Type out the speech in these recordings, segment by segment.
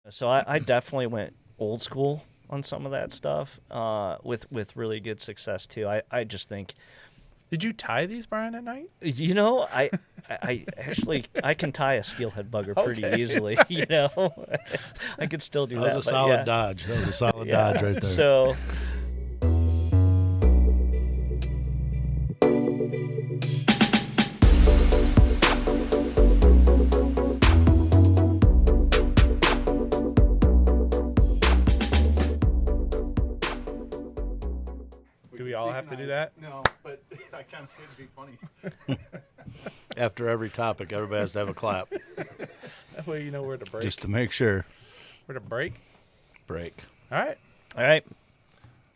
So I definitely went old school on some of that stuff with really good success too. I just think, Did you tie these, Brian, at night? I actually I can tie a steelhead bugger pretty Okay, easily. nice. I could still do That that. was a but solid yeah. dodge. That was a solid Yeah. dodge right there. So Do we all have to do that? No, but I kind of think it'd be funny. After every topic, everybody has to have a clap That way you know where to break. just to make sure. Where to break? Break. All right. all right.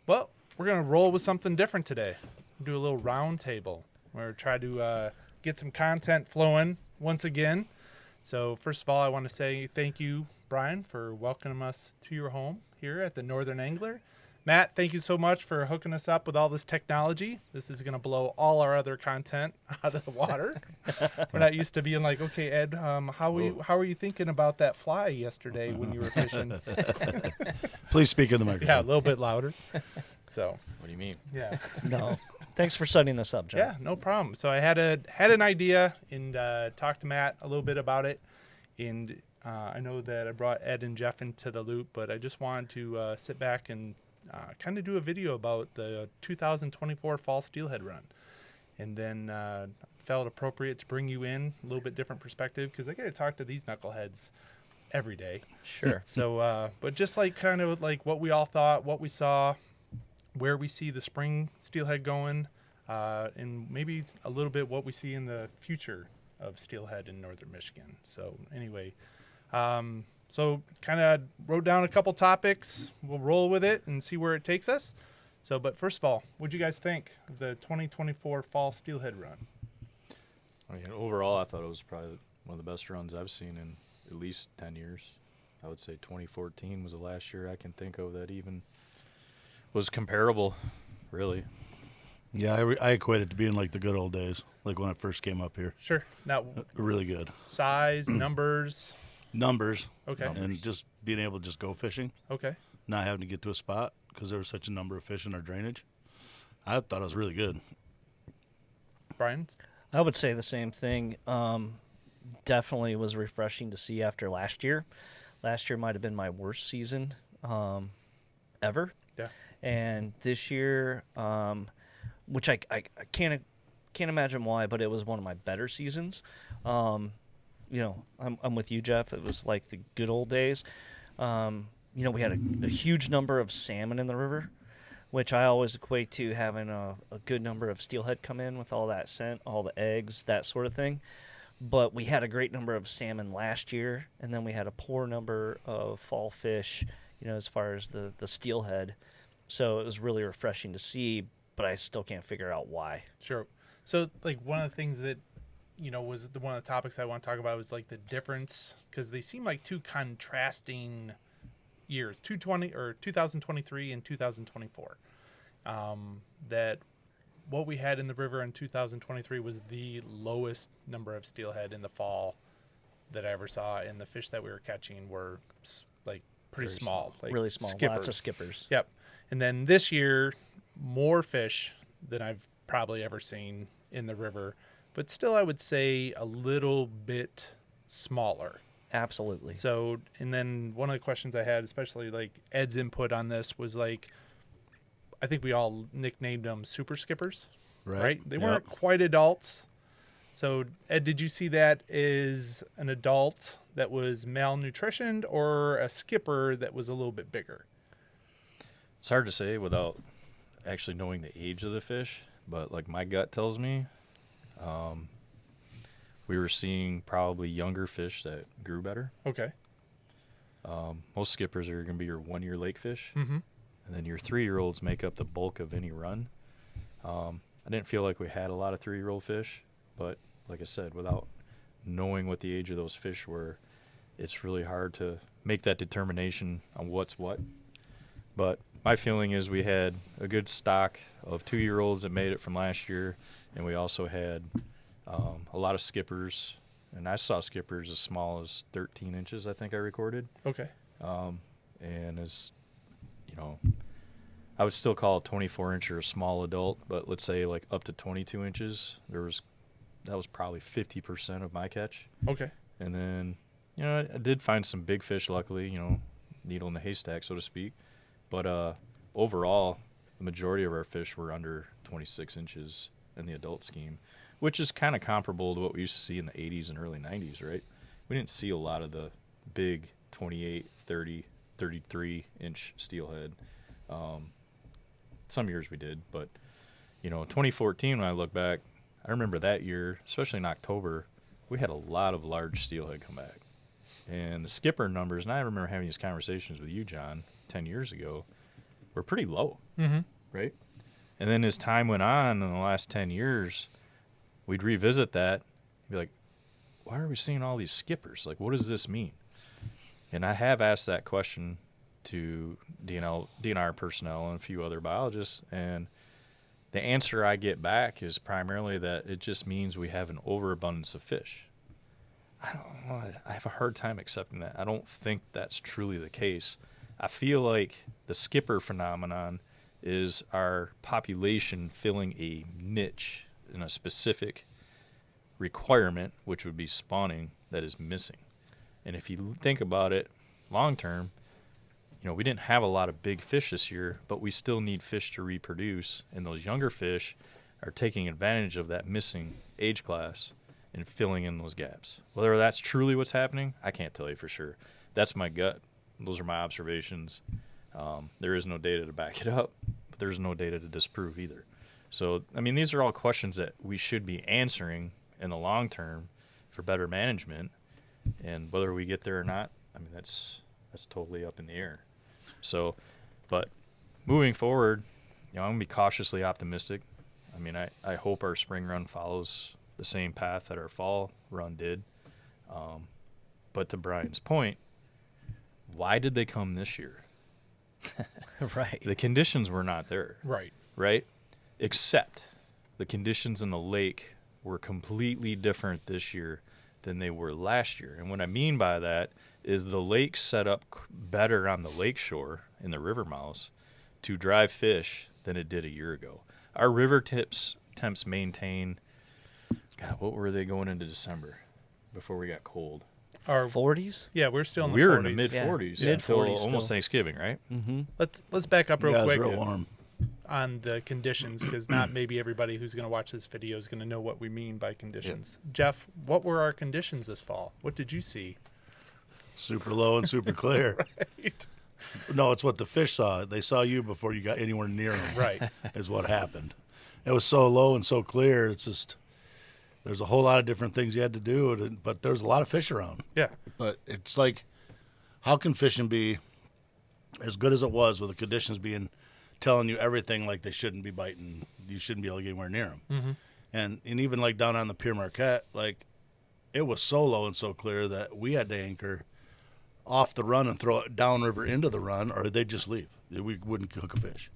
Well, we're going to roll with something different today. Do a little round table. We're going to try to get some content flowing once again. So first of all, I want to say thank you, Brian, for welcoming us to your home here at the Northern Angler. Matt, thank you so much for hooking us up with all this technology. This is going to blow all our other content out of the water. We're not used to being like, okay, Ed, how were you thinking about that fly yesterday when you were fishing? Please speak in the microphone. Yeah, a little bit louder. So, What do you mean? yeah. No. Thanks for setting this up, John. Yeah, no problem. So I had an idea and talked to Matt a little bit about it, and I know that I brought Ed and Jeff into the loop, but I just wanted to sit back and kind of do a video about the 2024 fall steelhead run, and then felt appropriate to bring you in a little bit different perspective because I got to talk to these knuckleheads every day. Sure. So, but just like kind of like what we all thought, what we saw, where we see the spring steelhead going, and maybe a little bit what we see in the future of steelhead in northern Michigan. So anyway, so kind of wrote down a couple topics. We'll roll with it and see where it takes us. So, but first of all, what do you guys think of the 2024 fall steelhead run? I mean, overall, I thought it was probably one of the best runs I've seen in at least 10 years. I would say 2014 was the last year I can think of that even was comparable, really. Yeah, I equate it to being like the good old days, like when I first came up here. Sure. Now, Really good. size, numbers. Numbers. Okay. And just being able to just go fishing, Okay. not having to get to a spot because there was such a number of fish in our drainage. I thought it was really good. Brian? I would say the same thing. Definitely was refreshing to see after last year. Last year might have been my worst season ever. Yeah. And this year, which I can't imagine why, but it was one of my better seasons. I'm with you, Jeff. It was like the good old days. We had a huge number of salmon in the river, which I always equate to having a good number of steelhead come in with all that scent, all the eggs, that sort of thing. But we had a great number of salmon last year, and then we had a poor number of fall fish, as far as the steelhead. So it was really refreshing to see, but I still can't figure out why. Sure. So, like, one of the things that, was one of the topics I want to talk about was, like, the difference, because they seem like two contrasting years, 2023 and 2024. That what we had in the river in 2023 was the lowest number of steelhead in the fall that I ever saw, and the fish that we were catching were, like, pretty Very small. Like really small. skippers. Lots of skippers. Yep. And then this year, more fish than I've probably ever seen in the river, but still I would say a little bit smaller. Absolutely. So, and then one of the questions I had, especially like Ed's input on this, was like, I think we all nicknamed them super skippers, right? They weren't quite adults. So, Ed, did you see that as an adult that was malnutritioned or a skipper that was a little bit bigger? It's hard to say without actually knowing the age of the fish, but like my gut tells me, we were seeing probably younger fish that grew better. Okay. Most skippers are going to be your 1-year lake fish, Mm-hmm. and then your 3-year-olds make up the bulk of any run. I didn't feel like we had a lot of 3-year-old fish, but like I said, without knowing what the age of those fish were, it's really hard to make that determination on what's what. But my feeling is we had a good stock of 2-year-olds that made it from last year, and we also had a lot of skippers, and I saw skippers as small as 13 inches, I think I recorded. Okay. And as you know, I would still call a 24-incher a small adult, but let's say like up to 22 inches, that was probably 50% of my catch. Okay. And then, you know, I did find some big fish, luckily, you know, needle in the haystack, so to speak. But overall, the majority of our fish were under 26 inches in the adult scheme, which is kind of comparable to what we used to see in the 80s and early 90s, right? We didn't see a lot of the big 28, 30, 33-inch steelhead. Some years we did, but, you know, 2014, when I look back, I remember that year, especially in October, we had a lot of large steelhead come back. And the skipper numbers, and I remember having these conversations with you, John, 10 years ago, were pretty low, right? And then as time went on in the last 10 years, we'd revisit that and be like, why are we seeing all these skippers? Like, what does this mean? And I have asked that question to DNR personnel and a few other biologists, and the answer I get back is primarily that it just means we have an overabundance of fish. I don't know. I have a hard time accepting that. I don't think that's truly the case. I feel like the skipper phenomenon is our population filling a niche in a specific requirement, which would be spawning, that is missing. And if you think about it long term, you know, we didn't have a lot of big fish this year, but we still need fish to reproduce, and those younger fish are taking advantage of that missing age class and filling in those gaps. Whether that's truly what's happening, I can't tell you for sure. That's my gut. Those are my observations. There is no data to back it up, but there's no data to disprove either. So, I mean, these are all questions that we should be answering in the long term for better management, and whether we get there or not, I mean, that's totally up in the air. So, but moving forward, you know, I'm going to be cautiously optimistic. I mean, I hope our spring run follows the same path that our fall run did. But to Brian's point, why did they come this year? Right. The conditions were not there. Right. Except the conditions in the lake were completely different this year than they were last year. And what I mean by that is the lake set up better on the lake shore in the river mouths to drive fish than it did a year ago. Our river temps maintain, God, what were they going into December before we got cold? Our 40s? Yeah, we're still in the We were 40s. in the mid-40s Yeah. until Mid-40s almost still. Thanksgiving, right? Mm-hmm. Let's back up real Yeah, quick it's real warm. on the conditions, because not maybe everybody who's going to watch this video is going to know what we mean by conditions. Jeff, what were our conditions this fall? What did you see? Super low and super clear. Right. No, it's what the fish saw. They saw you before you got anywhere near them. Right. Is what happened. It was so low and so clear. It's just there's a whole lot of different things you had to do, but there's a lot of fish around. Yeah. But it's like, how can fishing be as good as it was with the conditions being telling you everything like they shouldn't be biting? You shouldn't be able to get anywhere near them. Mm-hmm. And even like down on the Pere Marquette, like it was so low and so clear that we had to anchor off the run and throw it downriver into the run, or they'd just leave. We wouldn't cook a fish.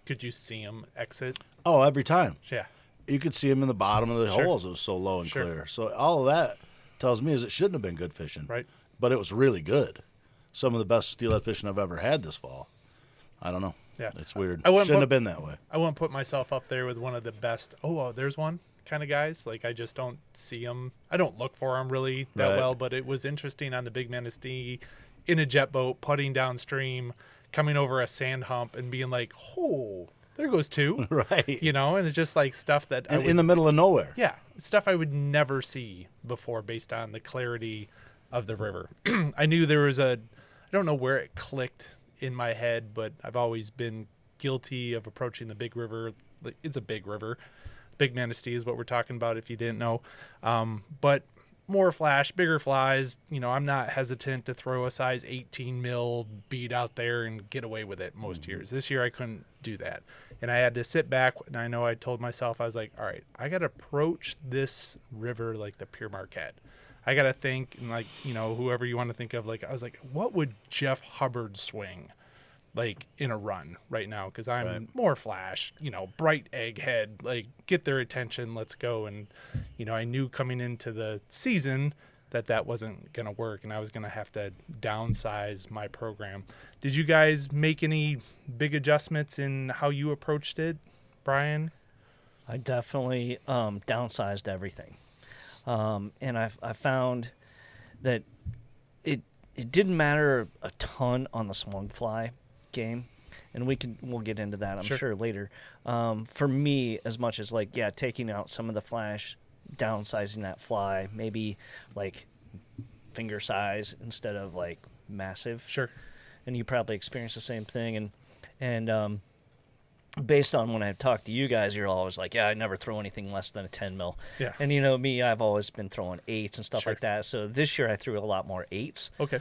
Could you see them exit? Oh, every time. Yeah. You could see them in the bottom of the Sure. holes. It was so low and Sure. clear. So all of that tells me is it shouldn't have been good fishing. Right. But it was really good. Some of the best steelhead fishing I've ever had this fall. I don't know. Yeah. It's weird. I wouldn't Shouldn't put- have been that way. I wouldn't put myself up there with one of the best. Oh, there's one kind of guys. Like I just don't see them. I don't look for them really that Right. well. But it was interesting on the Big Manistee in a jet boat, putting downstream, coming over a sand hump, and being like, "Oh, there goes two." Right. You know, and it's just like stuff that I And would, in the middle of nowhere. yeah, stuff I would never see before based on the clarity of the river. I knew there was I don't know where it clicked in my head, but I've always been guilty of approaching the big river. It's a big river. Big Manistee is what we're talking about if you didn't know. But more flash, bigger flies. You know, I'm not hesitant to throw a size 18 mil bead out there and get away with it most years. This year I couldn't do that. And I had to sit back, and I know I told myself, I was like, all right, I got to approach this river like the Pere Marquette. I got to think, and like, you know, whoever you want to think of, like, I was like, what would Jeff Hubbard swing? Like in a run right now, because I'm Right. more flash, you know, bright egghead, like get their attention, let's go. And you know, I knew coming into the season, that wasn't going to work and I was going to have to downsize my program. Did you guys make any big adjustments in how you approached it, Brian? I definitely downsized everything, and I found that it didn't matter a ton on the swung fly game, and we'll get into that I'm sure later. For me, as much as like taking out some of the flash, downsizing that fly, maybe like finger size instead of like massive. Sure. And you probably experienced the same thing, and based on when I talked to you guys, you're always like, I never throw anything less than a 10 mil. Yeah. And you know me, I've always been throwing 8s and stuff Sure. like that. So this year I threw a lot more 8s. Okay.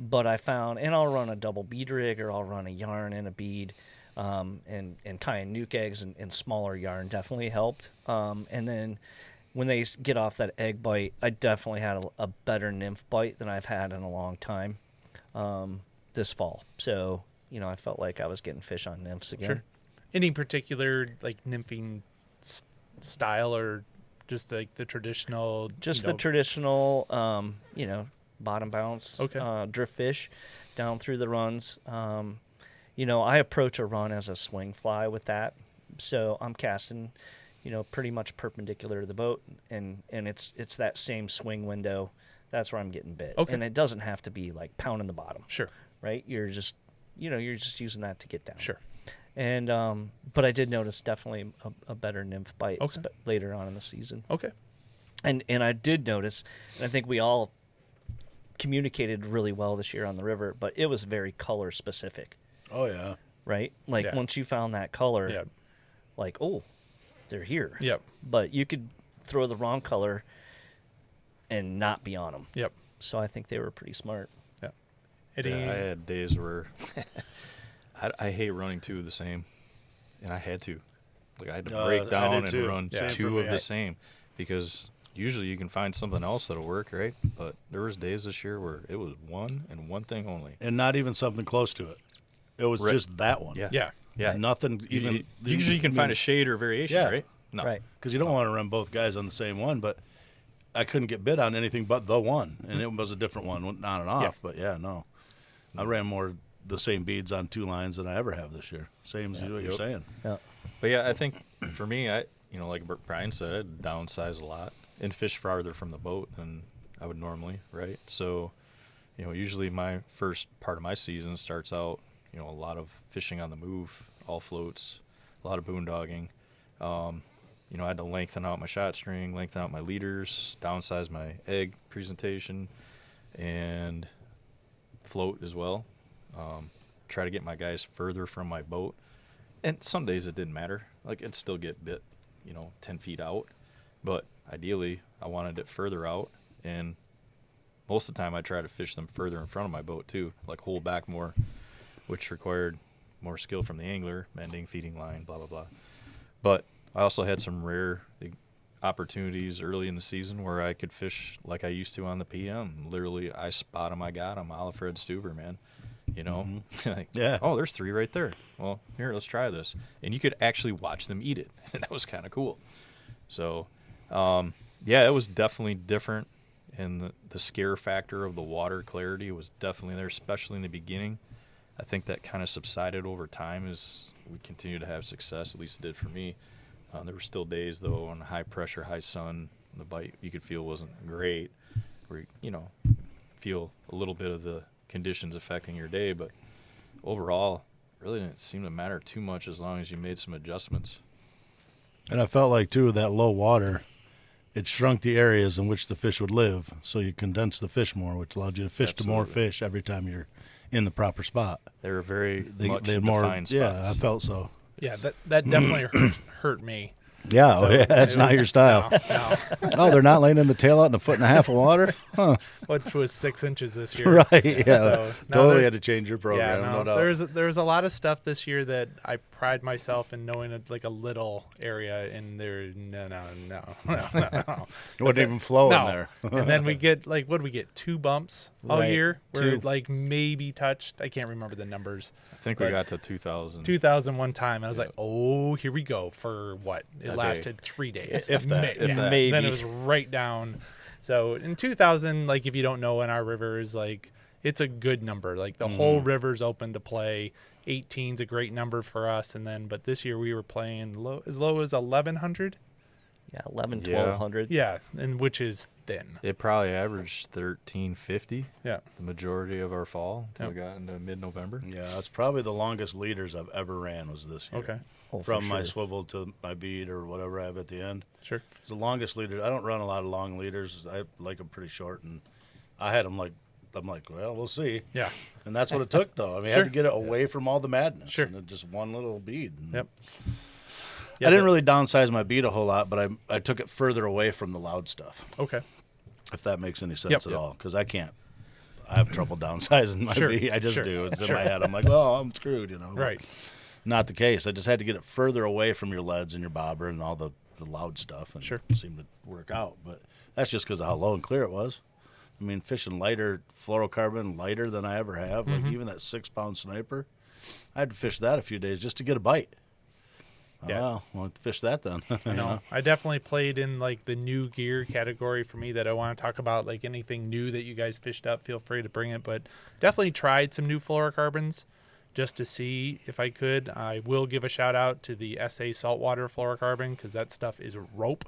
But I found, and I'll run a double bead rig, or I'll run a yarn and a bead, and tying nuke eggs and smaller yarn definitely helped. And then when they get off that egg bite, I definitely had a better nymph bite than I've had in a long time this fall. So, I felt like I was getting fish on nymphs again. Sure. Any particular like nymphing style, or just like the traditional? Just the traditional, bottom bounce, Okay. drift fish down through the runs. I approach a run as a swing fly with that. So I'm casting, pretty much perpendicular to the boat, and it's that same swing window. That's where I'm getting bit. Okay. And it doesn't have to be like pounding the bottom. Sure. Right? You're just using that to get down. Sure. And but I did notice definitely a better nymph bite Okay. later on in the season. Okay. And I did notice, and I think we all communicated really well this year on the river, but it was very color specific, Oh yeah. right? Like Yeah. once you found that color, Yeah. like, oh, they're here. Yep. But you could throw the wrong color and not be on them. Yep. So I think they were pretty smart. Yep. Yeah, I had days where I hate running two of the same, and I had to. Like I had to I break did down and too. run Same for two me. of the same, because usually you can find something else that'll work, right? But there was days this year where it was one and one thing only. And not even something close to it. It was Right. just that one. Yeah. Yeah. Yeah. Nothing even. Usually you can find a shade or variation, Yeah. right? No. Right. Because you don't want to run both guys on the same one, but I couldn't get bit on anything but the one, and it was a different one, on and off. Yeah. But yeah, no, I ran more the same beads on 2 lines than I ever have this year. Same as what you're Yep. saying. Yeah. But yeah, I think for me, like Brian said, I'd downsize a lot and fish farther from the boat than I would normally, right? So, usually my first part of my season starts out, a lot of fishing on the move, all floats, a lot of boondogging. I had to lengthen out my shot string, lengthen out my leaders, downsize my egg presentation, and float as well. Try to get my guys further from my boat. And some days it didn't matter. Like, it'd still get bit, 10 feet out. But ideally, I wanted it further out. And most of the time, I try to fish them further in front of my boat, too. Like, hold back more, which required more skill from the angler, mending, feeding line, blah, blah, blah. But I also had some rare opportunities early in the season where I could fish like I used to on the PM. Literally, I spot them, I got them, a la Fred Stuber, man. Like, Yeah. oh, there's 3 right there. Well, here, let's try this. And you could actually watch them eat it. And that was kind of cool. So, it was definitely different. And the scare factor of the water clarity was definitely there, especially in the beginning. I think that kind of subsided over time as we continued to have success, at least it did for me. There were still days, though, on high pressure, high sun, the bite you could feel wasn't great, where, feel a little bit of the conditions affecting your day. But overall, really didn't seem to matter too much as long as you made some adjustments. And I felt like, too, that low water, it shrunk the areas in which the fish would live. So you condensed the fish more, which allowed you to fish to more Absolutely. fish every time you're in the proper spot. They were very much They defined spots. Yeah, I felt so. Yeah. That definitely hurt me. Yeah, So that's it not was- your style. No. Oh, they're not laying in the tail out in 1.5 feet of water? Huh. Which was 6 inches this year. Right, yeah. So, no, totally there- had to change your program, Yeah, no doubt. there's a lot of stuff this year that I pride myself in knowing a little area, and there no. It wouldn't even flow No. in there. And then we get what do we get? 2 bumps all Right, year where 2. it maybe touched. I can't remember the numbers. I think we But got to 2,000. 2001 time. I was Yeah. like, oh, here we go for what? It A day. lasted 3 days. If that. Yeah. If that. Then Maybe. it was right down. So in 2000, like if you don't know in our rivers, like it's a good number. Like the whole river's open to play. 18's a great number for us. And then, but this year we were playing as low as 1100. Yeah, 11, Yeah. 1200. Yeah, and which is thin. It probably averaged 1350 Yeah. the majority of our fall until Yep. we got into mid-November. Yeah, that's probably the longest leaders I've ever ran was this year. Okay, Oh, for From my sure. swivel to my bead or whatever I have at the end. sure. It's the longest leader. I don't run a lot of long leaders. I like them pretty short, and I had them like, I'm like, well, we'll see. Yeah. And that's what it took, though. I mean, I Sure. had to get it away from all the madness. Sure. And it just one little bead. And Yep. I didn't really downsize my bead a whole lot, but I took it further away from the loud stuff, Okay. if that makes any sense Yep. at all. Because I have trouble downsizing my Sure. bead. I just Sure. do. It's in Sure. my head. I'm like, well, I'm screwed, you know. But Right. not the case. I just had to get it further away from your leads and your bobber and all the loud stuff. And Sure. it seemed to work out. But that's just because of how low and clear it was. I mean, fishing lighter, fluorocarbon, lighter than I ever have. Like even that 6-pound sniper, I had to fish that a few days just to get a bite. Yeah. Oh, well, fish that then. You know? I definitely played in like the new gear category for me that I want to talk about. Like anything new that you guys fished up, feel free to bring it. But definitely tried some new fluorocarbons just to see if I could. I will give a shout out to the SA saltwater fluorocarbon because that stuff is rope.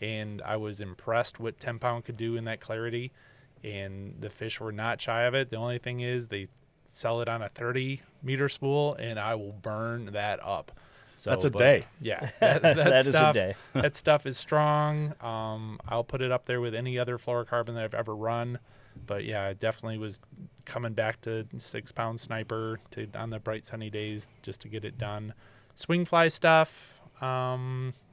And I was impressed what 10-pound could do in that clarity. And the fish were not shy of it. The only thing is they sell it on a 30-meter spool, and I will burn that up. So, That's a day. Yeah, That is a stuff, day. that stuff is strong. I'll put it up there with any other fluorocarbon that I've ever run. But yeah, it definitely was coming back to 6-pound sniper on the bright sunny days just to get it done. Swing fly stuff. I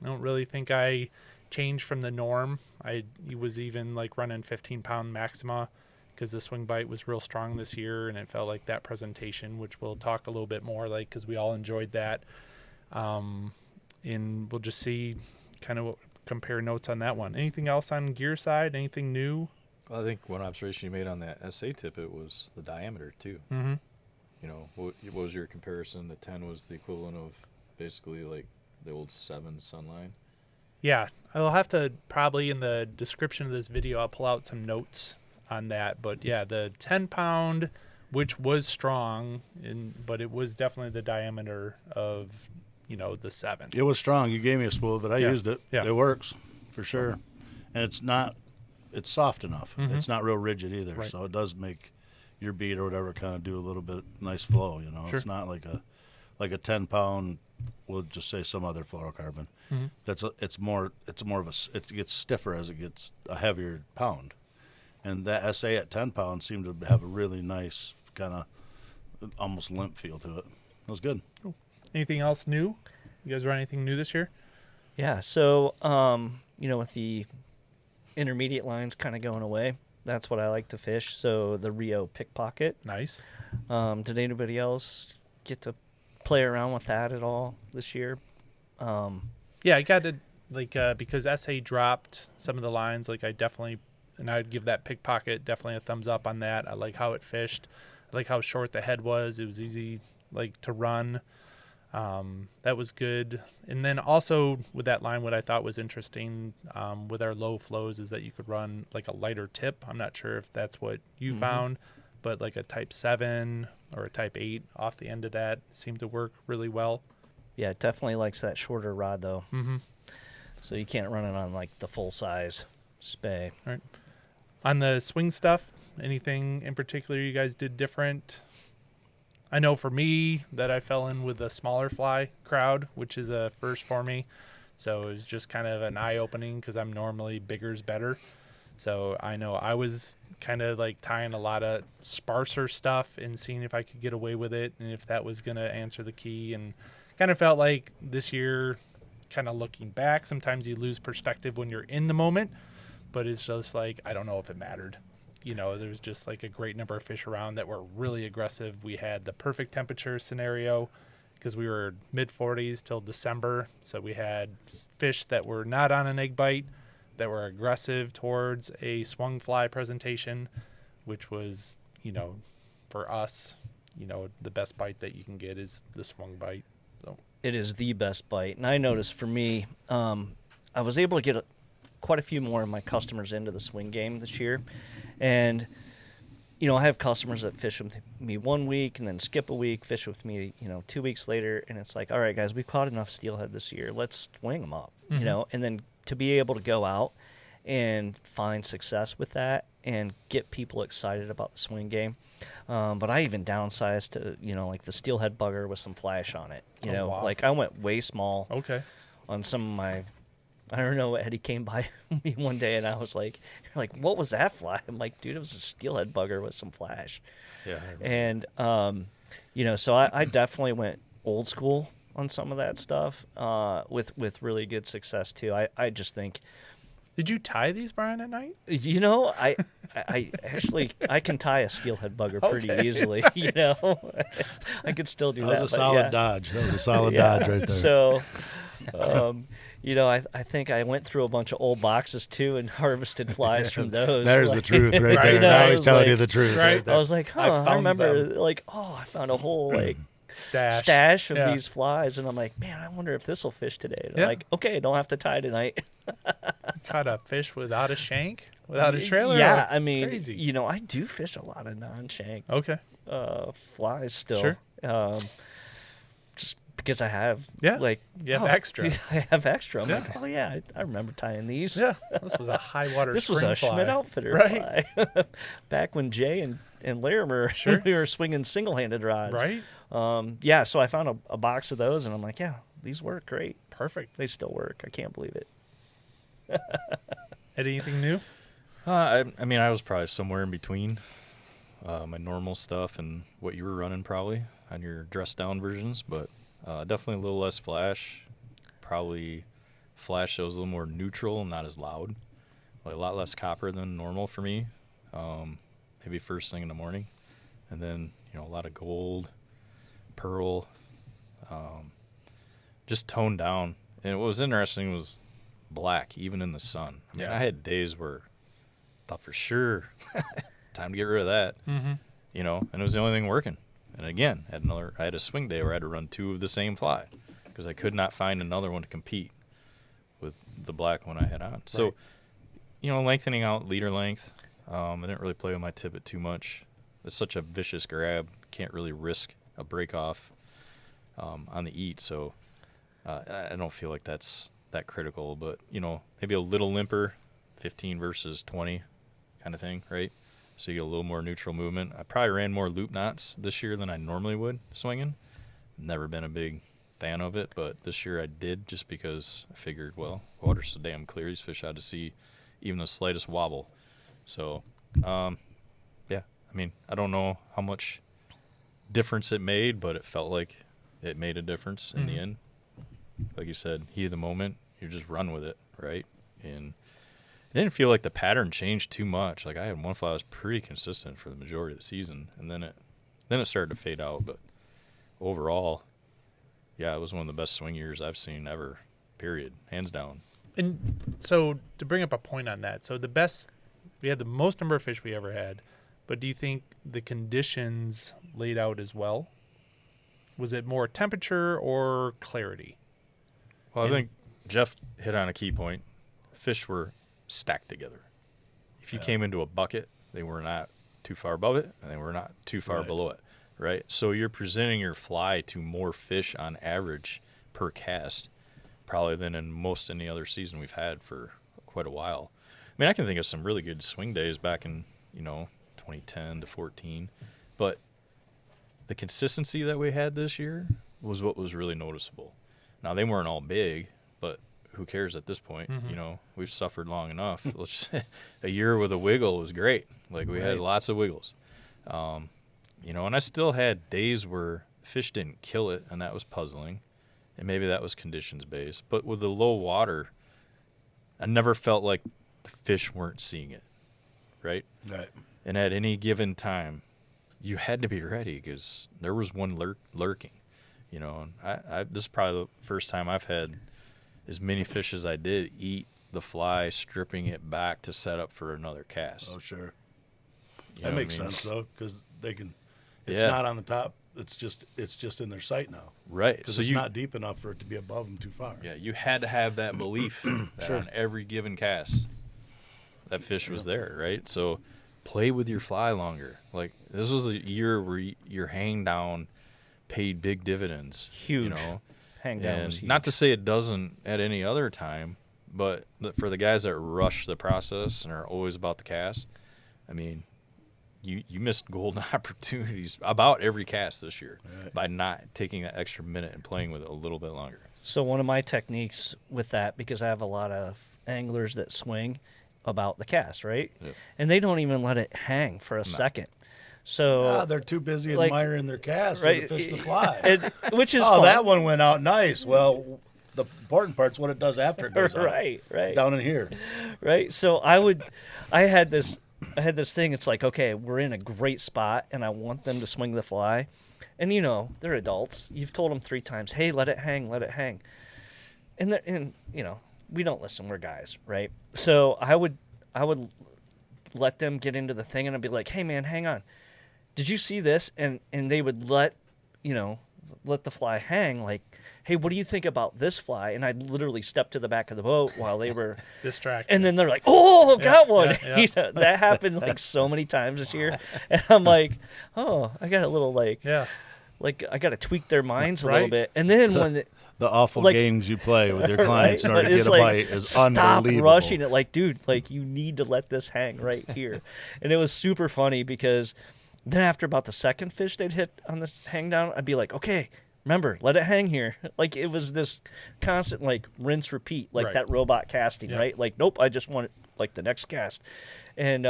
don't really think I changed from the norm. I was even like running 15-pound Maxima because the swing bite was real strong this year, and it felt like that presentation, which we'll talk a little bit more like because we all enjoyed that. And we'll just see kind of compare notes on that one. Anything else on gear side? Anything new? Well, I think one observation you made on that SA tippet was the diameter too. Mm-hmm. You know, what was your comparison? The 10 was the equivalent of basically like the old 7 Sunline. Yeah, I'll have to probably in the description of this video, I'll pull out some notes on that. But yeah, the 10-pound, which was strong, but it was definitely the diameter of, the 7. It was strong. You gave me a spool, but I Yeah. used it. Yeah. It works for sure. And it's soft enough. Mhm. It's not real rigid either. Right. So it does make your bead or whatever kind of do a little bit nice flow, you know. Sure. It's not like a 10-pound, we'll just say some other fluorocarbon. Mhm. It's more of it gets stiffer as it gets a heavier pound. And that SA at 10 pounds seemed to have a really nice kind of almost limp feel to it. It was good. Anything else new? You guys run anything new this year? Yeah, so with the intermediate lines kind of going away, that's what I like to fish. So the Rio Pickpocket. Nice. Did anybody else get to play around with that at all this year? Yeah, I got to because SA dropped some of the lines. Like I'd give that Pickpocket definitely a thumbs up on that. I like how it fished. I like how short the head was. It was easy to run. That was good. And then also with that line, what I thought was interesting with our low flows is that you could run like a lighter tip. I'm not sure if that's what you found, but like a type 7 or a type 8 off the end of that seemed to work really well. Yeah, it definitely likes that shorter rod though. Mm-hmm. So you can't run it on like the full size spay. Right. On the swing stuff, anything in particular you guys did different? I know for me that I fell in with the smaller fly crowd, which is a first for me. So it was just kind of an eye-opening because I'm normally bigger's better. So I know I was kind of like tying a lot of sparser stuff and seeing if I could get away with it and if that was going to answer the key. And kind of felt like this year, kind of looking back, sometimes you lose perspective when you're in the moment, but it's just like, I don't know if it mattered. There's just like a great number of fish around that were really aggressive. We had the perfect temperature scenario because we were mid-40s till December. So we had fish that were not on an egg bite, that were aggressive towards a swung fly presentation, which was, for us, the best bite that you can get is the swung bite. So It is the best bite. And I noticed for me, I was able to get quite a few more of my customers into the swing game this year, and I have customers that fish with me 1 week and then skip a week, fish with me 2 weeks later, and it's like, all right, guys, we've caught enough steelhead this year. Let's swing them up, and then to be able to go out and find success with that and get people excited about the swing game. But I even downsized to, like the steelhead bugger with some flash on it. Wow. Like I went way small Okay. on some of my, I don't know, Eddie came by me one day and I was like, what was that fly? I'm like, dude, it was a steelhead bugger with some flash. Yeah. And, so I definitely went old school on some of that stuff with really good success too. I just think, Did you tie these, Brian, at night? I actually I can tie a steelhead bugger pretty Okay. easily. I could still do That that. was a but solid yeah. dodge. That was a solid Yeah. dodge right there. So, I think I went through a bunch of old boxes too and harvested flies from those. There's the Like, truth right Right. there. No, Now it he's was telling you like- the truth. Right. Right there. I was like, I I found remember them. like, I found a whole like Stash. of Yeah. these flies, and I'm like, man, I wonder if this will fish today. And Yeah. I'm like, okay, don't have to tie tonight. Caught a fish without a shank, without a trailer. Yeah, Oh, I mean, crazy. I do fish a lot of non-shank Okay. flies still. Sure. Just because I have Yeah, like you have extra. I have extra. I'm Yeah. like, oh yeah, I remember tying these. Yeah. This was a high water. This was a spring fly. Schmidt Outfitter Right. fly. Back when Jay and Larimer Sure. we were swinging single-handed rods. Right. Yeah, so I found a box of those, and I'm like, yeah, these work great. Perfect. They still work. I can't believe it. Anything new? I mean, I was probably somewhere in between my normal stuff and what you were running probably on your dress down versions, but definitely a little less flash. Probably flash that was a little more neutral and not as loud. Like a lot less copper than normal for me. Maybe first thing in the morning, and then a lot of gold, pearl, just toned down. And what was interesting was black, even in the sun. I mean, Yeah. I had days where I thought for sure, time to get rid of that. Mm-hmm. And it was the only thing working. And again, I had a swing day where I had to run 2 of the same fly because I could not find another one to compete with the black one I had on. So, lengthening out leader length. I didn't really play with my tippet too much. It's such a vicious grab. Can't really risk a break off on the eat. So I don't feel like that's that critical. But, maybe a little limper, 15 versus 20 kind of thing, right? So you get a little more neutral movement. I probably ran more loop knots this year than I normally would swinging. Never been a big fan of it, but this year I did just because I figured, well, water's so damn clear, these fish had to see even the slightest wobble. So, yeah, I mean, I don't know how much difference it made, but it felt like it made a difference in the end. Like you said, heat of the moment, you just run with it, right? And it didn't feel like the pattern changed too much. Like I had one fly that was pretty consistent for the majority of the season, and then it started to fade out. But overall, yeah, it was one of the best swing years I've seen ever, period, hands down. And so to bring up a point on that, so we had the most number of fish we ever had, but do you think the conditions laid out as well? Was it more temperature or clarity? Well, I think Jeff hit on a key point. Fish were stacked together. If you came into a bucket, they were not too far above it, and they were not too far Right. below it, right? So you're presenting your fly to more fish on average per cast, probably than in most any other season we've had for quite a while. I mean, I can think of some really good swing days back in, 2010 to 14, but the consistency that we had this year was what was really noticeable. Now, they weren't all big, but who cares at this point? We've suffered long enough. A year with a wiggle was great. Like, we had Right. lots of wiggles. And I still had days where fish didn't kill it, and that was puzzling. And maybe that was conditions based. But with the low water, I never felt like the fish weren't seeing it, right? Right. And at any given time, you had to be ready because there was one lurking, And this is probably the first time I've had as many fish as I did eat the fly, stripping it back to set up for another cast. Oh, sure. You know That what makes I mean? sense though, because they can. It's Yeah. not on the top it's just in their sight now Right. because So it's you not deep enough for it to be above them too far. Yeah, you had to have that belief that Sure. on every given cast, that fish was there, right? So play with your fly longer. Like, this was a year where your hang down paid big dividends. Huge. You know? Hang down was And huge. not to say it doesn't at any other time, but for the guys that rush the process and are always about the cast, I mean, you missed golden opportunities about every cast this year Right. by not taking that extra minute and playing with it a little bit longer. So one of my techniques with that, because I have a lot of anglers that swing about the cast, right? Yep. And they don't even let it hang for a second. So They're too busy like, admiring their cast right, to fish the fly. and, which is Oh, fun. that one went out nice. Well, the important part's what it does after it goes out. right, Down in here. right. So I had this thing. It's like, okay, we're in a great spot, and I want them to swing the fly, and they're adults. You've told them 3 times, hey, let it hang, and we don't listen. We're guys, right? So I would let them get into the thing, and I'd be like, hey, man, hang on. Did you see this? And they would let the fly hang, like, hey, what do you think about this fly? And I'd literally step to the back of the boat while they were Distracted. and then they're like, oh, got one. yeah. That happened like so many times this year. And I'm like, oh, I got a little like I got to tweak their minds a little Right. bit. And then when The awful Like- games you play with your clients in order to It's get a like, bite is stop unbelievable. rushing it. Like, dude, like you need to let this hang right here. And it was super funny because then after about the second fish they'd hit on this hang down, I'd be like, okay, remember, let it hang here. Like it was this constant like rinse repeat, like Right. that robot casting, Yeah. right? Like, nope, I just want it like the next cast. And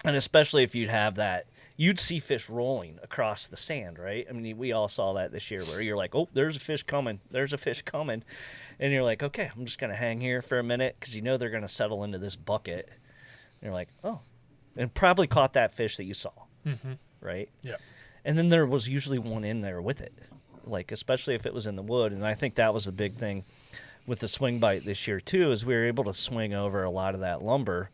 especially if you'd have that, you'd see fish rolling across the sand, right? I mean, we all saw that this year where you're like, oh, there's a fish coming. And you're like, okay, I'm just going to hang here for a minute because they're going to settle into this bucket. And you're like, oh, and probably caught that fish that you saw, right? Yeah. And then there was usually one in there with it, like especially if it was in the wood. And I think that was the big thing with the swing bite this year too, is we were able to swing over a lot of that lumber,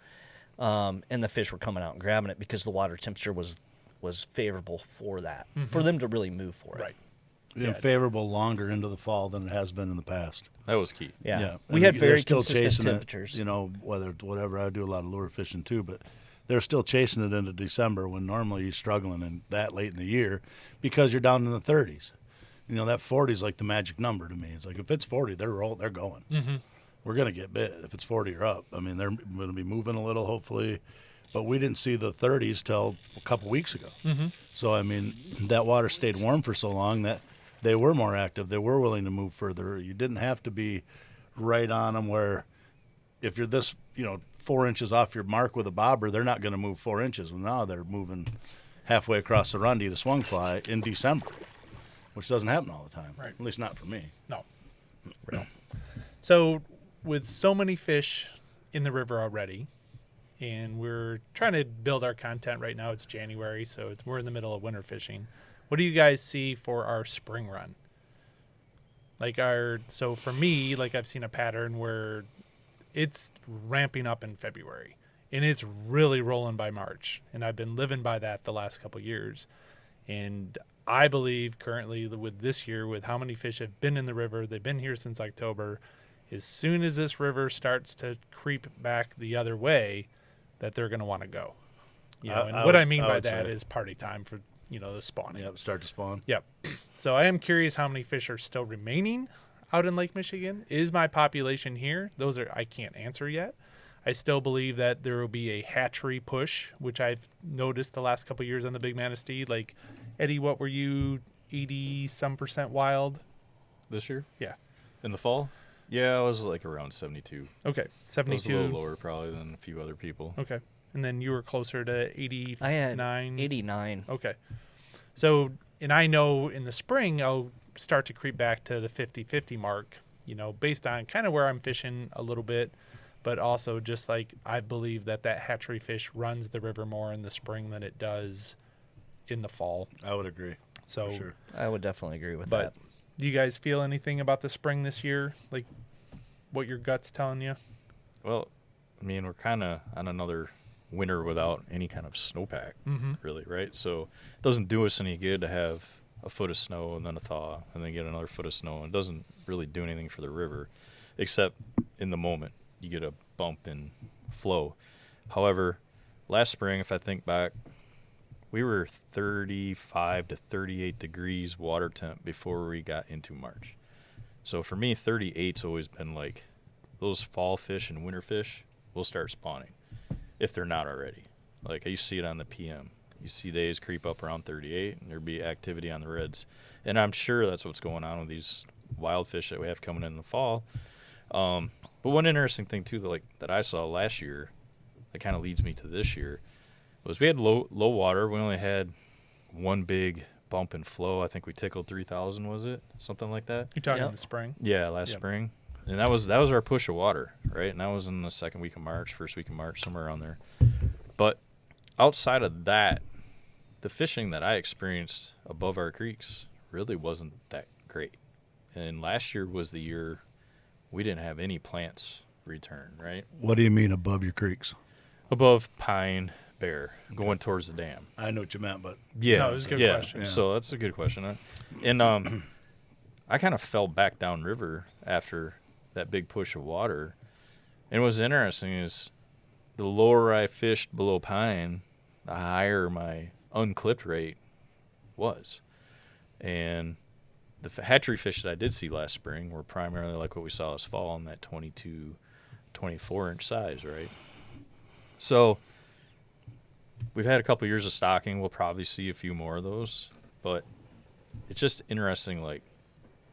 and the fish were coming out and grabbing it because the water temperature was favorable for that, for them to really move for it. Right. Been favorable longer into the fall than it has been in the past. That was key. Yeah. And We had they're very still consistent chasing temperatures. it. Whatever. I do a lot of lure fishing too, but they're still chasing it into December when normally you're struggling in that late in the year because you're down in the 30s. That 40 is like the magic number to me. It's like if it's 40, they're going. Mm-hmm. We're gonna get bit if it's 40 or up. I mean, they're going to be moving a little, hopefully. But we didn't see the 30s till a couple weeks ago. Mm-hmm. So, I mean, that water stayed warm for so long that they were more active. They were willing to move further. You didn't have to be right on them where if you're this, 4 inches off your mark with a bobber, they're not going to move 4 inches. Well, now they're moving halfway across the run to eat a swung fly in December, which doesn't happen all the time. Right. At least not for me. No. So with so many fish in the river already, and we're trying to build our content right now. It's January, so we're in the middle of winter fishing. What do you guys see for our spring run? So for me, I've seen a pattern where it's ramping up in February and it's really rolling by March. And I've been living by that the last couple years. And I believe currently with this year, with how many fish have been in the river, they've been here since October. As soon as this river starts to creep back the other way, that they're going to want to go. And what I mean by that is party time for, the spawning. Yep, start to spawn. Yep. So I am curious how many fish are still remaining out in Lake Michigan. Is my population here? I can't answer yet. I still believe that there will be a hatchery push, which I've noticed the last couple of years on the Big Manistee. Like, Eddie, what were you, 80-some% wild? This year? Yeah. In the fall? Yeah, I was around 72. Okay, I was 72. a little lower probably than a few other people. Okay. And then you were closer to 89. I had 89. Okay. So, and I know in the spring I'll start to creep back to the 50-50 mark, based on kind of where I'm fishing a little bit, but also just I believe that hatchery fish runs the river more in the spring than it does in the fall. I would agree. So, For sure. I would definitely agree with but that. do you guys feel anything about the spring this year? What your gut's telling you? Well, I mean, we're kind of on another winter without any kind of snowpack, Mm-hmm. really, right? So it doesn't do us any good to have a foot of snow and then a thaw and then get another foot of snow. It doesn't really do anything for the river, except in the moment you get a bump in flow. However, last spring, if I think back, we were 35 to 38 degrees water temp before we got into March. So for me, 38's always been like those fall fish and winter fish will start spawning if they're not already. Like you see it on the PM. You see days creep up around 38 and there'd be activity on the reds. And I'm sure that's what's going on with these wild fish that we have coming in the fall. But one interesting thing too that I saw last year that kind of leads me to this year was we had low water. We only had one big bump in flow. I think we tickled 3,000, was it? Something like that. You're talking Yep. the spring. Yeah, last Yep. spring. And that was our push of water, right? And that was in the second week of March, first week of March, somewhere around there. But outside of that, the fishing that I experienced above our creeks really wasn't that great. And last year was the year we didn't have any plants return, right? What do you mean above your creeks? Above Pine, Bear, going towards the dam. I know what you meant, but Yeah, No, it was a good yeah. question. Yeah. So that's a good question. And I kind of fell back downriver after that big push of water. And what's interesting is the lower I fished below Pine, the higher my unclipped rate was. And the hatchery fish that I did see last spring were primarily like what we saw this fall in that 22, 24-inch size, right? So we've had a couple years of stocking. We'll probably see a few more of those. But it's just interesting, like,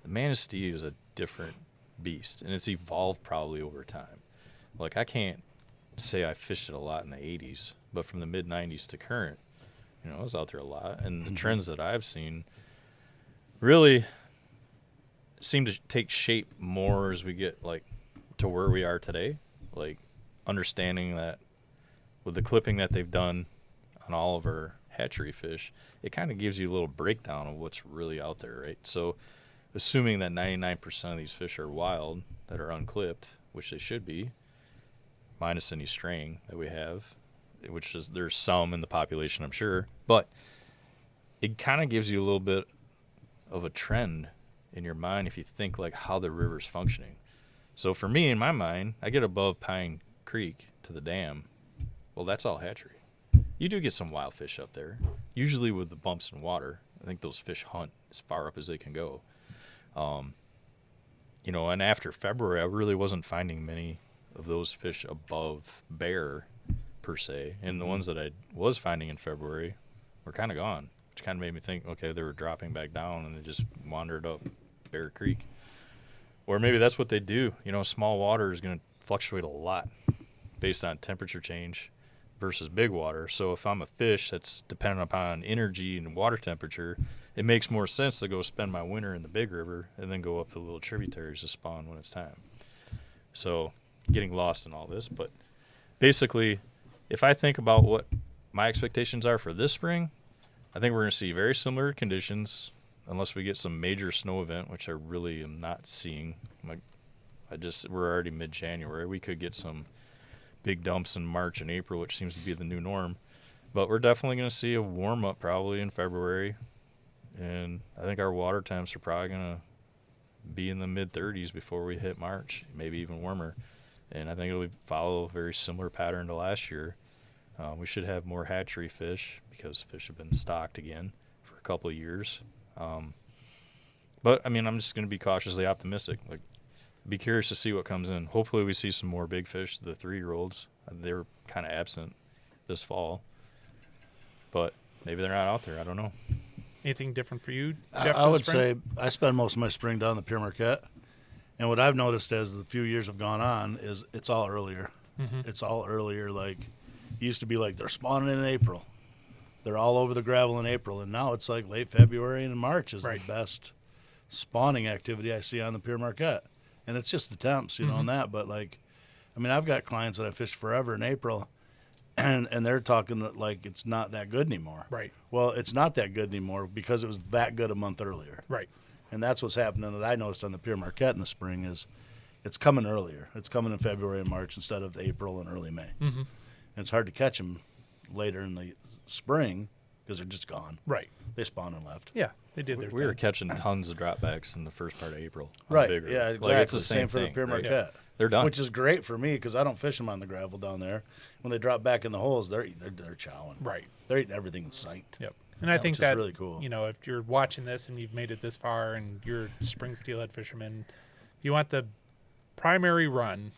the Manistee is a different beast, and it's evolved probably over time. Like, I can't say I fished it a lot in the 80s, but from the mid-90s to current, I was out there a lot. And the trends that I've seen really seem to take shape more as we get, like, to where we are today. Like, understanding that with the clipping that they've done on all of our hatchery fish, it kind of gives you a little breakdown of what's really out there, right? So assuming that 99% of these fish are wild that are unclipped, which they should be, minus any straying that we have, which is there's some in the population, I'm sure, but it kind of gives you a little bit of a trend in your mind if you think like how the river's functioning. So for me, in my mind, I get above Pine Creek to the dam. Well, that's all hatchery. You do get some wild fish up there, usually with the bumps in water. I think those fish hunt as far up as they can go. And after February, I really wasn't finding many of those fish above Bear, per se. And the ones that I was finding in February were kind of gone, which kind of made me think, okay, they were dropping back down and they just wandered up Bear Creek. Or maybe that's what they do. Small water is going to fluctuate a lot based on temperature change versus big water. So if I'm a fish that's dependent upon energy and water temperature, it makes more sense to go spend my winter in the big river and then go up the little tributaries to spawn when it's time. So getting lost in all this. But basically, if I think about what my expectations are for this spring, I think we're going to see very similar conditions unless we get some major snow event, which I really am not seeing. We're already mid-January. We could get some big dumps in March and April, which seems to be the new norm. But we're definitely going to see a warm-up probably in February. And I think our water temps are probably going to be in the mid-30s before we hit March, maybe even warmer. And I think it'll follow a very similar pattern to last year. We should have more hatchery fish because fish have been stocked again for a couple of years. But, I'm just going to be cautiously optimistic. Like, be curious to see what comes in. Hopefully we see some more big fish, the 3-year-olds. They were kind of absent this fall. But maybe they're not out there. I don't know. Anything different for you, I Jeff? I for the would spring? say I spend most of my spring down the Pere Marquette. And what I've noticed as the few years have gone on is it's all earlier. Mm-hmm. It's all earlier. Like, it used to be like they're spawning in April. They're all over the gravel in April. And now it's like late February and March is Right. the best spawning activity I see on the Pere Marquette. And it's just the temps, and that. But, like, I've got clients that I fished forever in April, and they're talking that, like, it's not that good anymore. Right. Well, it's not that good anymore because it was that good a month earlier. Right. And that's what's happening that I noticed on the Pere Marquette in the spring is it's coming earlier. It's coming in February and March instead of April and early May. Mm-hmm. and it's hard to catch them later in the spring because they're just gone. Right. They spawned and left. Yeah, they did their We were thing. catching tons of dropbacks in the first part of April. on Right. bigger. Yeah, Like, exactly. it's the same for the thing, Pere right? Marquette. They're done. Which is great for me because I don't fish them on the gravel down there. When they drop back in the holes, they're chowing. Right. They're eating everything in sight. Yep. And I think which is that, really cool. you know, if you're watching this and you've made it this far and you're a spring steelhead fisherman, you want the primary run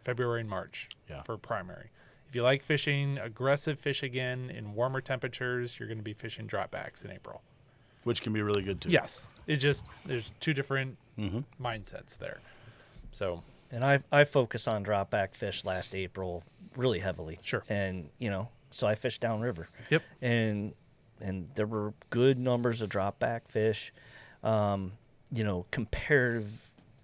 February and March Yeah. for primary. If you like fishing aggressive fish again in warmer temperatures, you're going to be fishing dropbacks in April. Which can be really good too. Yes. It's just, there's two different Mm-hmm. mindsets there. So, And I focus on drop back fish last April really heavily. Sure. And so I fished downriver. yep. And there were good numbers of drop back fish.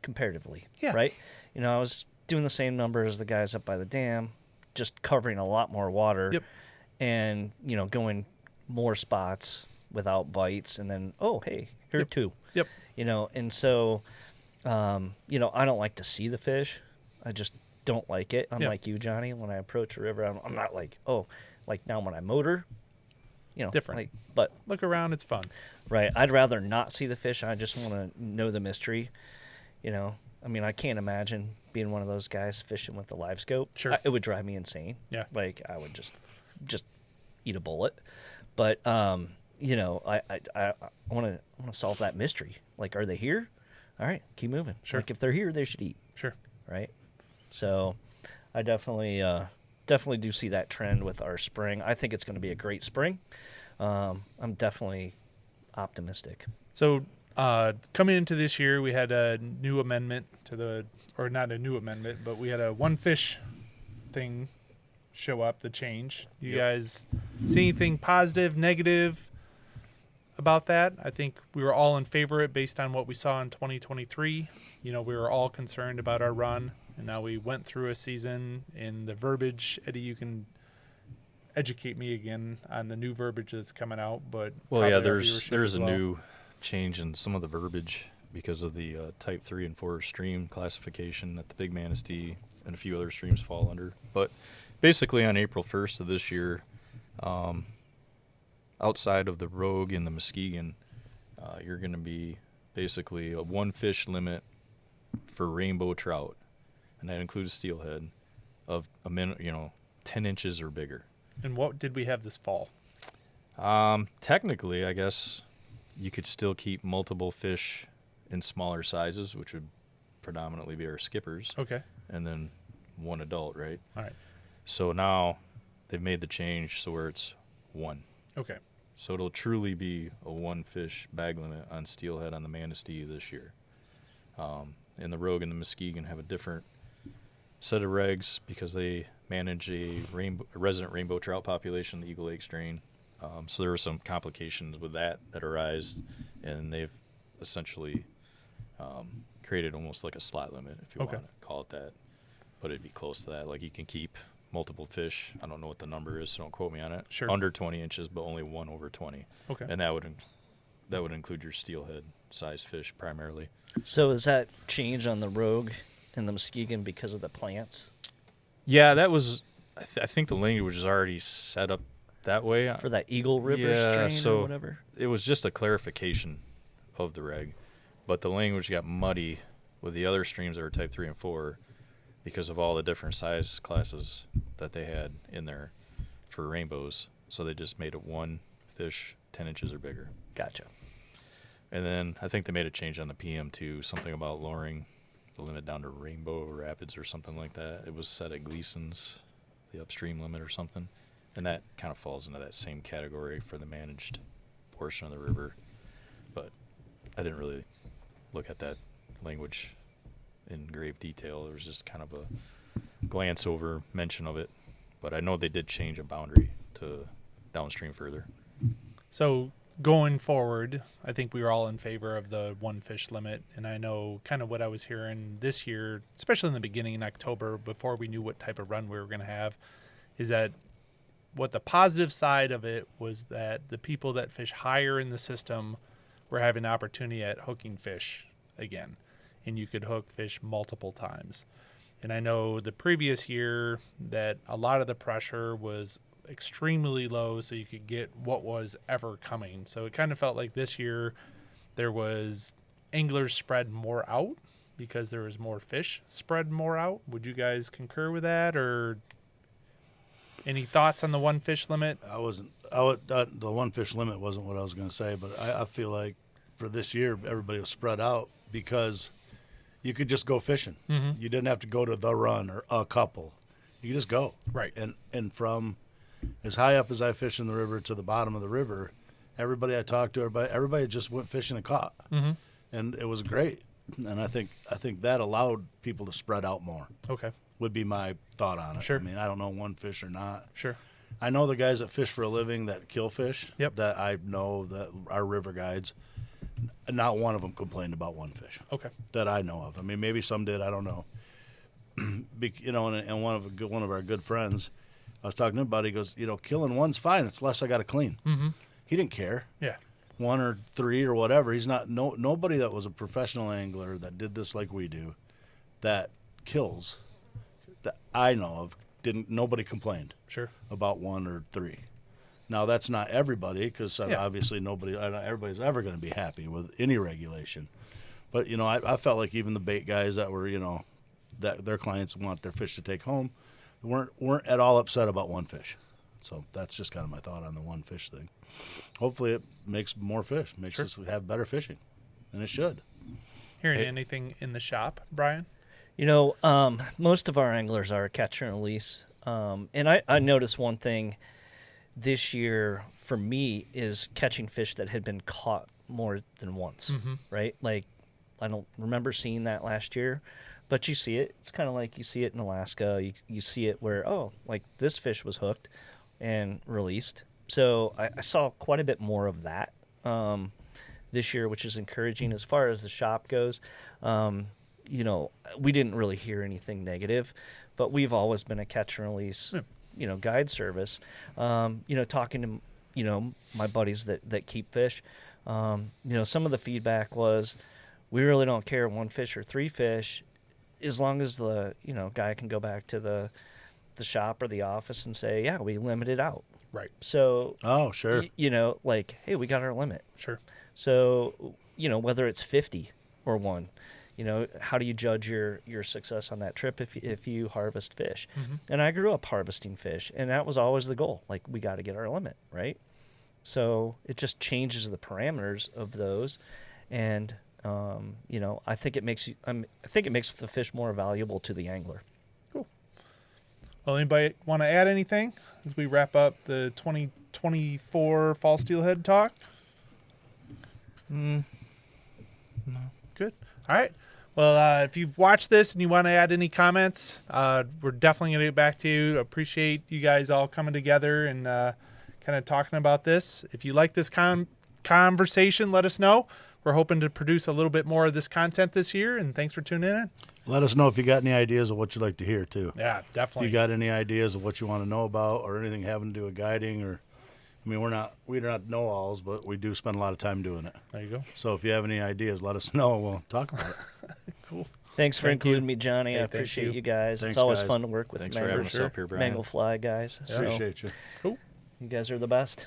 Comparatively. Yeah. Right. I was doing the same number as the guys up by the dam, just covering a lot more water. Yep. And going more spots without bites, and then hey, here are Yep. two. Yep. And so, I don't like to see the fish. I just don't like it. Unlike you, Johnny, when I approach a river, I'm not like, like now when I motor, Different. But Look around. It's fun. right, I'd rather not see the fish. I just want to know the mystery. I can't imagine being one of those guys fishing with the live scope. Sure. It would drive me insane. Yeah. Like I would just eat a bullet. But I want to solve that mystery. Like, are they here? All right, keep moving. Sure. Like if they're here, they should eat. Sure. Right. So, I definitely do see that trend with our spring. I think it's going to be a great spring. I'm definitely optimistic. So, coming into this year, we had a new amendment or not a new amendment, but we had a one fish thing show up, the change. You guys see anything positive, negative about that? I think we were all in favor of it based on what we saw in 2023. We were all concerned about our run, and now we went through a season in the verbiage. Eddie, you can educate me again on the new verbiage that's coming out, but Well, yeah, probably our there's viewership there's as a well. new change in some of the verbiage because of the type 3 and 4 stream classification that the Big Manistee and a few other streams fall under. But basically on April 1st of this year, outside of the Rogue and the Muskegon, you're going to be basically a one fish limit for rainbow trout, and that includes steelhead, of 10 inches or bigger. And what did we have this fall? Technically, I guess you could still keep multiple fish in smaller sizes, which would predominantly be our skippers, Okay. and then one adult, right? All right. So now they've made the change so where it's one. Okay. So it'll truly be a one fish bag limit on steelhead on the Manistee this year. And the Rogue and the Muskegon have a different set of regs because they manage a resident rainbow trout population, the Eagle Lake strain. So there were some complications with that arised, and they've essentially created almost like a slot limit, if you Okay. want to call it that. But it'd be close to that. Like you can keep multiple fish. I don't know what the number is, so don't quote me on it. Sure. Under 20 inches, but only one over 20. Okay. And that would include your steelhead size fish primarily. So is that change on the Rogue and the Muskegon because of the plants Yeah, that was. I think the language was already set up that way. for that Eagle River Yeah, strain so or whatever? it was just a clarification of the reg, but the language got muddy with the other streams that were type 3 and 4 because of all the different size classes that they had in there for rainbows. So they just made it one fish 10 inches or bigger. Gotcha. And then I think they made a change on the PM too, something about lowering the limit down to Rainbow Rapids or something like that. It was set at Gleason's, the upstream limit or something. And that kind of falls into that same category for the managed portion of the river. But I didn't really look at that language in grave detail. There was just kind of a glance over mention of it. But I know they did change a boundary to downstream further. So going forward, I think we were all in favor of the one fish limit. And I know kind of what I was hearing this year, especially in the beginning in October, before we knew what type of run we were going to have, is that what the positive side of it was that the people that fish higher in the system were having an opportunity at hooking fish again. And you could hook fish multiple times. And I know the previous year that a lot of the pressure was extremely low so you could get what was ever coming. So it kind of felt like this year there was anglers spread more out because there was more fish spread more out. Would you guys concur with that, or any thoughts on the one fish limit? The one fish limit wasn't what I was going to say, but I feel like for this year everybody was spread out because you could just go fishing. Mm-hmm. You didn't have to go to the run or a couple. You could just go. Right. And from as high up as I fish in the river to the bottom of the river, everybody I talked to, everybody just went fishing and caught. Mm-hmm. And it was great. And I think that allowed people to spread out more. Okay. Would be my thought on it. Sure. I mean, I don't know one fish or not. Sure. I know the guys that fish for a living that kill fish. Yep. That I know that are river guides. Not one of them complained about one fish. Okay. That I know of. I mean, maybe some did. I don't know. You know, and one of our good friends, I was talking to him about. He goes, killing one's fine. It's less I got to clean. Mm-hmm. He didn't care. Yeah. 1 or 3 or whatever. He's not nobody that was a professional angler that did this like we do, that kills, that I know of. Nobody complained. Sure. About 1 or 3. Now that's not everybody, because obviously everybody's ever going to be happy with any regulation. But I felt like even the bait guys that were that their clients want their fish to take home weren't at all upset about one fish. So that's just kind of my thought on the one fish thing. Hopefully it makes more fish, makes us have better fishing, and it should. Hearing anything in the shop, Brian? Most of our anglers are catcher and release. And I noticed one thing this year for me is catching fish that had been caught more than once, right? Like, I don't remember seeing that last year, but you see it. It's kind of like you see it in Alaska. You see it where, like this fish was hooked and released. So I saw quite a bit more of that this year, which is encouraging. As far as the shop goes, we didn't really hear anything negative, but we've always been a catch and release, guide service. Talking to, my buddies that keep fish, some of the feedback was, we really don't care 1 fish or 3 fish, as long as the, guy can go back to the shop or the office and say, yeah, we limited out. Right. So, oh, sure. Hey, we got our limit. Sure. So, whether it's 50 or 1, how do you judge your success on that trip if you harvest fish? Mm-hmm. And I grew up harvesting fish, and that was always the goal. Like, we got to get our limit, right? So it just changes the parameters of those, and I think it makes the fish more valuable to the angler. Cool. Well, anybody want to add anything as we wrap up the 2024 Fall Steelhead talk? No. Good. All right. Well, if you've watched this and you want to add any comments, we're definitely going to get back to you. Appreciate you guys all coming together and kind of talking about this. If you like this conversation, let us know. We're hoping to produce a little bit more of this content this year, and thanks for tuning in. Let us know if you got any ideas of what you'd like to hear, too. Yeah, definitely. If you got any ideas of what you want to know about or anything having to do with guiding we're not know-alls, but we do spend a lot of time doing it. There you go. So if you have any ideas, let us know. We'll talk about it. Cool. Thanks for Thank you. including me, Johnny. Hey, I thank appreciate you. you guys. Thanks, It's always guys. fun to work with Thanks for having us sure. up here, Brian. Mangled Fly guys. So Appreciate you. Cool. you guys are the best.